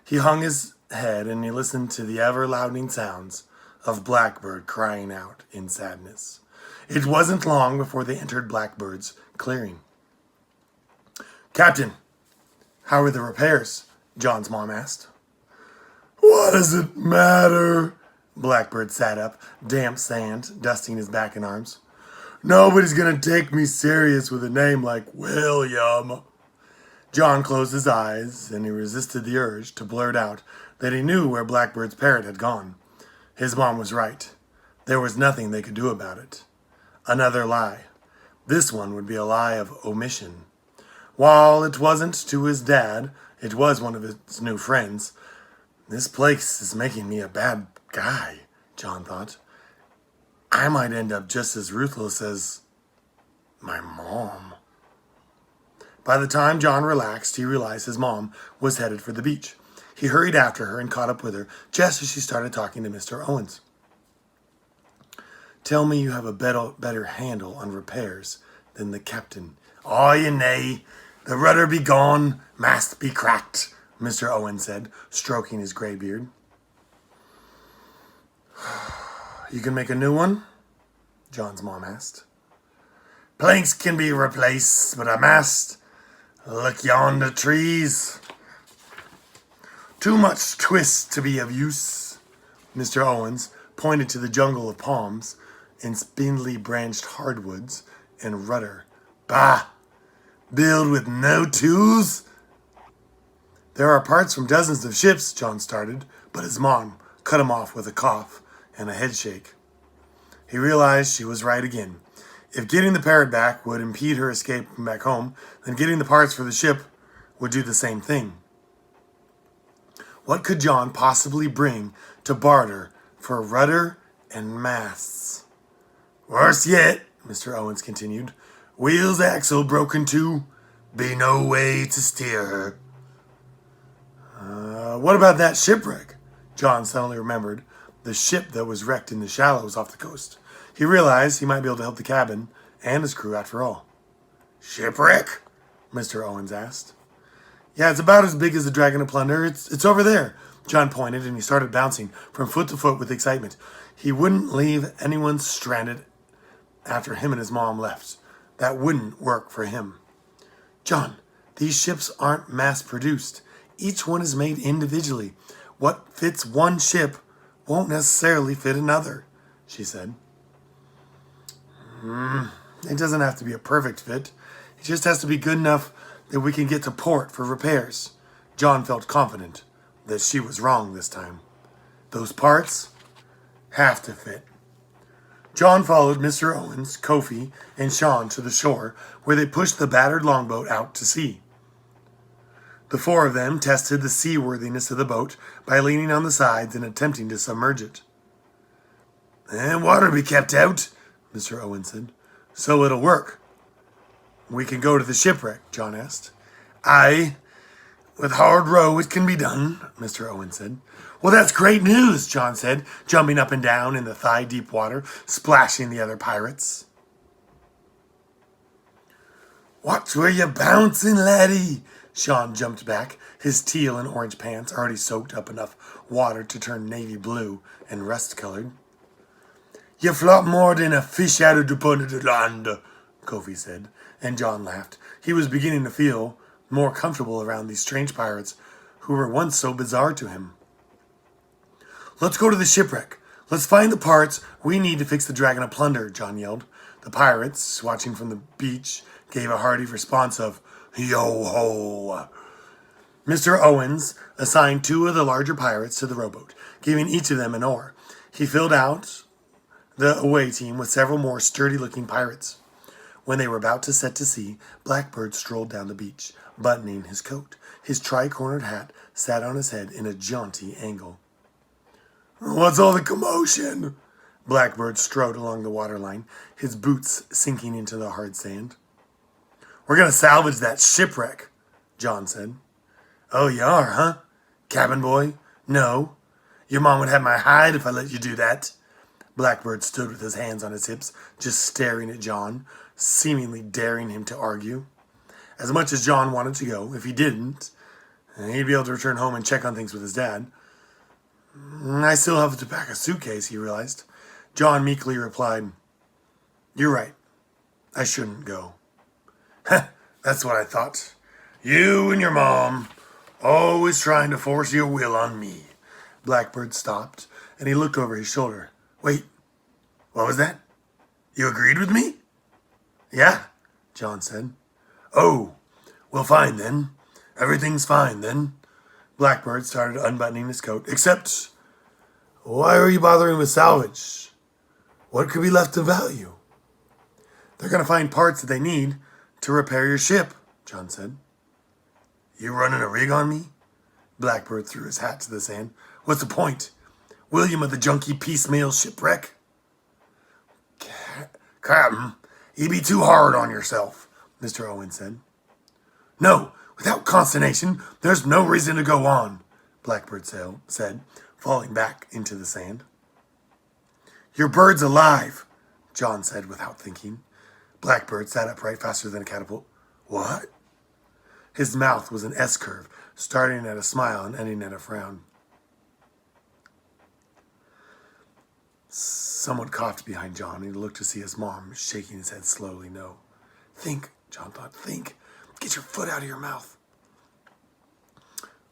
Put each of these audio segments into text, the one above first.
He hung his head and he listened to the ever-loudening sounds of Blackbird crying out in sadness. It wasn't long before they entered Blackbird's clearing. "Captain, how are the repairs?" John's mom asked. "What does it matter?" Blackbird sat up, damp sand dusting his back and arms. "Nobody's gonna take me serious with a name like William." John closed his eyes and he resisted the urge to blurt out that he knew where Blackbird's parrot had gone. His mom was right. There was nothing they could do about it. Another lie. This one would be a lie of omission. While it wasn't to his dad, it was one of his new friends. This place is making me a bad guy, John thought. I might end up just as ruthless as my mom. By the time John relaxed, he realized his mom was headed for the beach. He hurried after her and caught up with her just as she started talking to Mr. Owens. "Tell me you have a better handle on repairs than the captain." "Oh, you nay. The rudder be gone, mast be cracked," Mr. Owens said, stroking his gray beard. "You can make a new one?" John's mom asked. "Planks can be replaced, but a mast? Look yonder trees. Too much twist to be of use." Mr. Owens pointed to the jungle of palms and spindly branched hardwoods and rudder. "Bah! Build with no tools?" "There are parts from dozens of ships," John started, but his mom cut him off with a cough and a head shake. He realized she was right again. If getting the parrot back would impede her escape from back home, then getting the parts for the ship would do the same thing. What could John possibly bring to barter for rudder and masts? "Worse yet," Mr. Owens continued, "wheel's axle broken too. Be no way to steer her." What about that shipwreck?" John suddenly remembered the ship that was wrecked in the shallows off the coast. He realized he might be able to help the cabin and his crew after all. "Shipwreck?" Mr. Owens asked. "Yeah, it's about as big as the Dragon of Plunder. It's over there." John pointed and he started bouncing from foot to foot with excitement. He wouldn't leave anyone stranded after him and his mom left. That wouldn't work for him. "John, these ships aren't mass-produced. Each one is made individually. What fits one ship won't necessarily fit another," she said. It doesn't have to be a perfect fit. It just has to be good enough that we can get to port for repairs." John felt confident that she was wrong this time. Those parts have to fit. John followed Mr. Owens, Kofi, and Sean to the shore, where they pushed the battered longboat out to sea. The four of them tested the seaworthiness of the boat by leaning on the sides and attempting to submerge it. "And water be kept out," Mr. Owens said. "So it'll work." "We can go to the shipwreck?" John asked. "Aye, with hard row it can be done," Mr. Owens said. "Well, that's great news," John said, jumping up and down in the thigh-deep water, splashing the other pirates. "Watch where you're bouncing, laddie." Sean jumped back, his teal and orange pants already soaked up enough water to turn navy blue and rust-colored. "You flop more than a fish out of the pond of the land," Kofi said, and John laughed. He was beginning to feel more comfortable around these strange pirates who were once so bizarre to him. "Let's go to the shipwreck. Let's find the parts we need to fix the Dragon of Plunder," John yelled. The pirates, watching from the beach, gave a hearty response of "Yo-ho!" Mr. Owens assigned two of the larger pirates to the rowboat, giving each of them an oar. He filled out the away team with several more sturdy-looking pirates. When they were about to set to sea, Blackbird strolled down the beach, buttoning his coat. His tri-cornered hat sat on his head in a jaunty angle. "What's all the commotion?" Blackbird strode along the waterline, his boots sinking into the hard sand. "We're going to salvage that shipwreck," John said. "Oh, you are, huh? Cabin boy? No. Your mom would have my hide if I let you do that." Blackbird stood with his hands on his hips, just staring at John, seemingly daring him to argue. As much as John wanted to go, if he didn't, And he'd be able to return home and check on things with his dad. I still have to pack a suitcase, he realized. John meekly replied, "You're right. I shouldn't go." That's what I thought. You and your mom, always trying to force your will on me. Blackbird stopped, and he looked over his shoulder. Wait, what was that? You agreed with me? Yeah, John said. Oh, well, fine then. Everything's fine then. Blackbird started unbuttoning his coat. Except, why are you bothering with salvage? What could be left of value? They're going to find parts that they need to repair your ship, John said. You running a rig on me? Blackbird threw his hat to the sand. What's the point? William of the junkie piecemeal shipwreck? Captain, you be too hard on yourself, Mr. Owen said. No, without consternation, there's no reason to go on, Blackbird said, falling back into the sand. Your bird's alive, John said without thinking. Blackbird sat upright faster than a catapult. What? His mouth was an S-curve, starting at a smile and ending at a frown. Someone coughed behind John, and he looked to see his mom, shaking his head slowly. No. Think, John thought, think. Get your foot out of your mouth.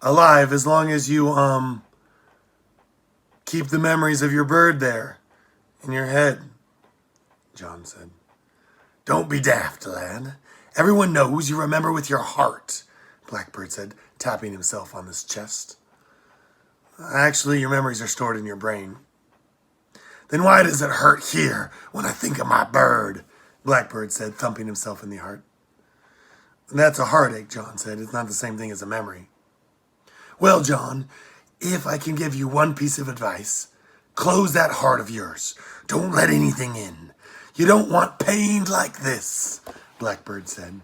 Alive, as long as you, keep the memories of your bird there, in your head, John said. Don't be daft, lad. Everyone knows you remember with your heart, Blackbird said, tapping himself on his chest. Actually, your memories are stored in your brain. Then why does it hurt here when I think of my bird? Blackbird said, thumping himself in the heart. That's a heartache, John said. It's not the same thing as a memory. Well, John, if I can give you one piece of advice, close that heart of yours. Don't let anything in. You don't want pain like this, Blackbird said.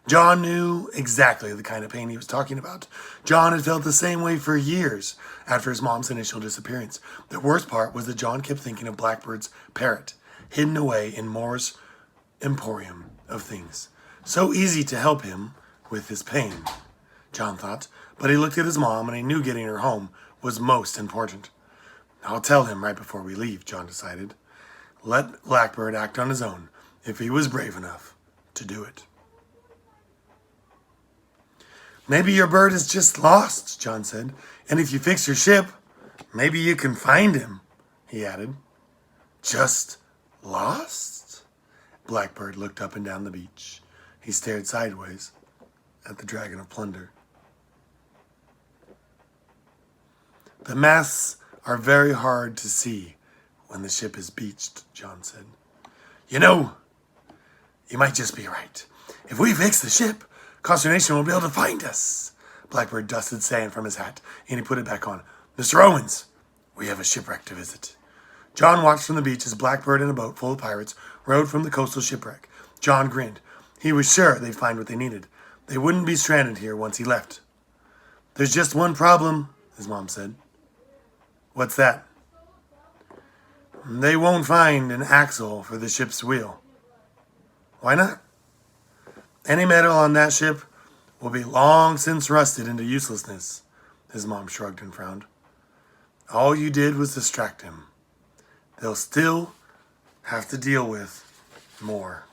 John knew exactly the kind of pain he was talking about. John had felt the same way for years after his mom's initial disappearance. The worst part was that John kept thinking of Blackbird's parrot, hidden away in Moore's emporium of things. So easy to help him with his pain, John thought, but he looked at his mom and he knew getting her home was most important. I'll tell him right before we leave, John decided. Let Blackbird act on his own if he was brave enough to do it. Maybe your bird is just lost, John said, and if you fix your ship, maybe you can find him, he added. Just lost? Blackbird looked up and down the beach. He stared sideways at the Dragon of Plunder. The masts are very hard to see when the ship is beached, John said. You know, you might just be right. If we fix the ship, Consternation will be able to find us. Blackbird dusted sand from his hat, and he put it back on. Mr. Owens, we have a shipwreck to visit. John watched from the beach as Blackbird and a boat full of pirates rowed from the coastal shipwreck. John grinned. He was sure they'd find what they needed. They wouldn't be stranded here once he left. There's just one problem, his mom said. What's that? They won't find an axle for the ship's wheel. Why not? Any metal on that ship will be long since rusted into uselessness, his mom shrugged and frowned. All you did was distract him. They'll still have to deal with more.